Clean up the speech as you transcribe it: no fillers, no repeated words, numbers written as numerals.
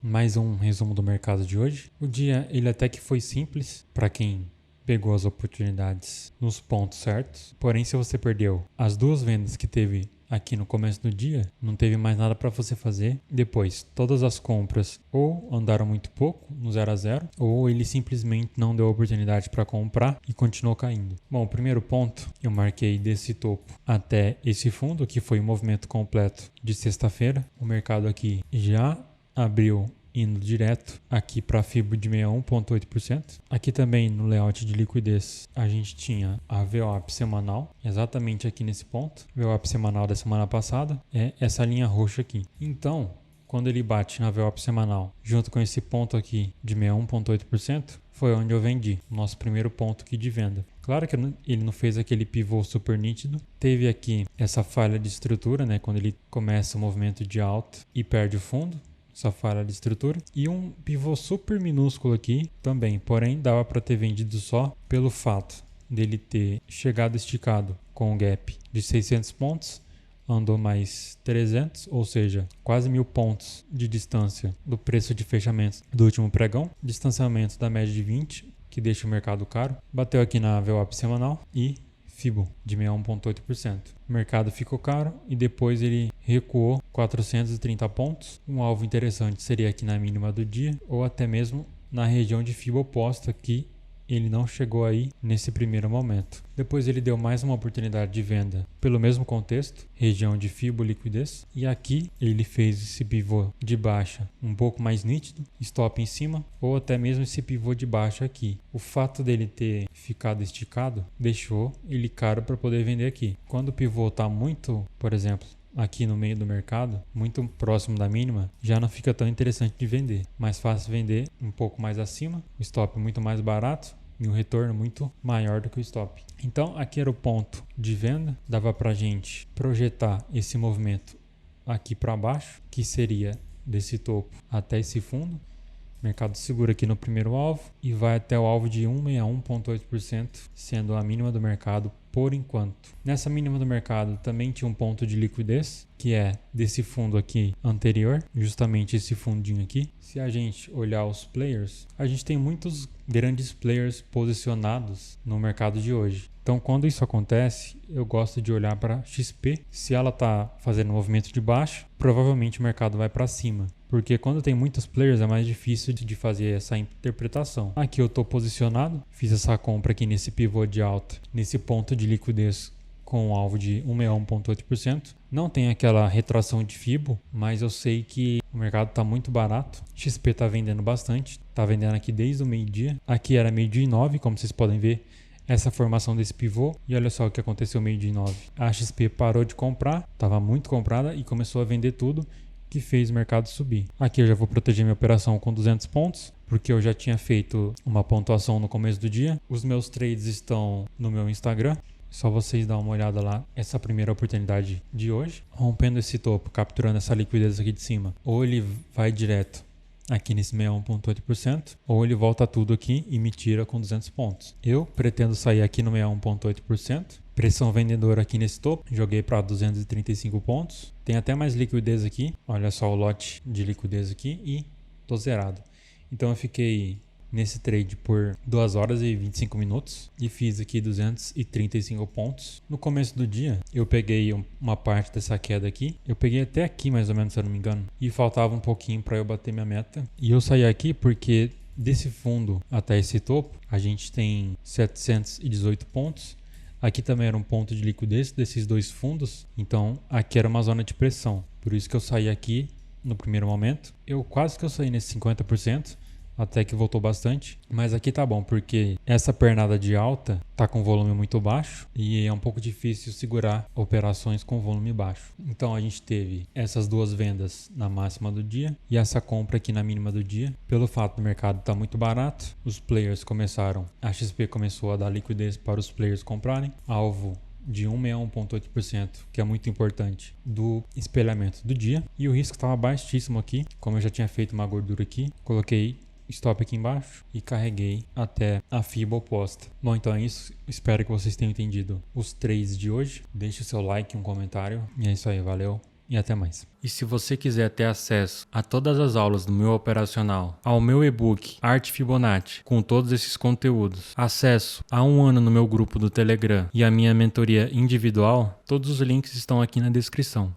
Mais um resumo do mercado de hoje. O dia ele até que foi simples para quem pegou as oportunidades nos pontos certos. Porém, se você perdeu as duas vendas que teve aqui no começo do dia, não teve mais nada para você fazer. Depois, todas as compras ou andaram muito pouco, no 0 a 0, ou ele simplesmente não deu oportunidade para comprar e continuou caindo. Bom, o primeiro ponto eu marquei desse topo até esse fundo, que foi o movimento completo de sexta-feira. O mercado aqui já abriu indo direto aqui para a fibra de 61,8%. Aqui também no layout de liquidez a gente tinha a VWAP semanal, exatamente aqui nesse ponto. VWAP semanal da semana passada é essa linha roxa aqui. Então, quando ele bate na VWAP semanal, junto com esse ponto aqui de 61,8%, foi onde eu vendi, nosso primeiro ponto aqui de venda. Claro que ele não fez aquele pivô super nítido. Teve aqui essa falha de estrutura, né? Quando ele começa o movimento de alta e perde o fundo. Essa falha de estrutura. E um pivô super minúsculo aqui também. Porém, dava para ter vendido só pelo fato dele ter chegado esticado com um gap de 600 pontos. Andou mais 300, ou seja, quase 1.000 pontos de distância do preço de fechamento do último pregão. Distanciamento da média de 20, que deixa o mercado caro. Bateu aqui na VWAP semanal e FIBO de 61,8%. O mercado ficou caro e depois ele recuou 430 pontos. Um alvo interessante seria aqui na mínima do dia ou até mesmo na região de FIBO oposta que ele não chegou aí nesse primeiro momento. Depois ele deu mais uma oportunidade de venda pelo mesmo contexto, região de FIBO liquidez, e aqui ele fez esse pivô de baixa um pouco mais nítido, stop em cima, ou até mesmo esse pivô de baixa aqui. O fato dele ter ficado esticado deixou ele caro para poder vender aqui. Quando o pivô está muito, por exemplo, aqui no meio do mercado, muito próximo da mínima, já não fica tão interessante de vender. Mais fácil vender um pouco mais acima, o stop muito mais barato e um retorno muito maior do que o stop. Então aqui era o ponto de venda, dava pra gente projetar esse movimento aqui para baixo, que seria desse topo até esse fundo. O mercado segura aqui no primeiro alvo e vai até o alvo de 161,8%, sendo a mínima do mercado por enquanto. Nessa mínima do mercado também tinha um ponto de liquidez, que é desse fundo aqui anterior, justamente esse fundinho aqui. Se a gente olhar os players, a gente tem muitos grandes players posicionados no mercado de hoje. Então, quando isso acontece, eu gosto de olhar para XP. Se ela está fazendo um movimento de baixo, provavelmente o mercado vai para cima. Porque quando tem muitos players é mais difícil de fazer essa interpretação. Aqui eu estou posicionado, fiz essa compra aqui nesse pivô de alta, nesse ponto de liquidez com um alvo de 161,8%. Não tem aquela retração de FIBO, mas eu sei que o mercado está muito barato. XP está vendendo bastante, está vendendo aqui desde o meio-dia. Aqui era meio-dia e 9, como vocês podem ver. Essa formação desse pivô, e olha só o que aconteceu meio-dia e 9. A XP parou de comprar, estava muito comprada e começou a vender tudo, que fez o mercado subir. Aqui eu já vou proteger minha operação com 200 pontos, porque eu já tinha feito uma pontuação no começo do dia. Os meus trades estão no meu Instagram, só vocês dar uma olhada lá. Essa primeira oportunidade de hoje, rompendo esse topo, capturando essa liquidez aqui de cima, ou ele vai direto aqui nesse 61,8%, ou ele volta tudo aqui e me tira com 200 pontos. Eu pretendo sair aqui no 61,8%. Pressão vendedora aqui nesse topo, joguei para 235 pontos. Tem até mais liquidez aqui, olha só o lote de liquidez aqui e tô zerado. Então eu fiquei nesse trade por 2 horas e 25 minutos e fiz aqui 235 pontos. No começo do dia eu peguei uma parte dessa queda aqui, eu peguei até aqui mais ou menos, se eu não me engano, e faltava um pouquinho para eu bater minha meta. E eu saí aqui porque desse fundo até esse topo a gente tem 718 pontos. Aqui também era um ponto de liquidez desses dois fundos, então aqui era uma zona de pressão. Por isso que eu saí aqui no primeiro momento. Eu quase que eu saí nesse 50%, até que voltou bastante. Mas aqui tá bom, porque essa pernada de alta tá com volume muito baixo e é um pouco difícil segurar operações com volume baixo. Então a gente teve essas duas vendas na máxima do dia e essa compra aqui na mínima do dia. Pelo fato do mercado estar muito barato, os players começaram, a XP começou a dar liquidez para os players comprarem, alvo de 161,8%, que é muito importante, do espelhamento do dia. E o risco estava baixíssimo aqui, como eu já tinha feito uma gordura aqui, coloquei stop aqui embaixo e carreguei até a FIBO oposta. Bom, então é isso. Espero que vocês tenham entendido os trades de hoje. Deixe o seu like, um comentário. E é isso aí, valeu. e até mais. E se você quiser ter acesso a todas as aulas do meu operacional, ao meu e-book Arte Fibonacci, com todos esses conteúdos, acesso a 1 ano no meu grupo do Telegram e a minha mentoria individual, todos os links estão aqui na descrição.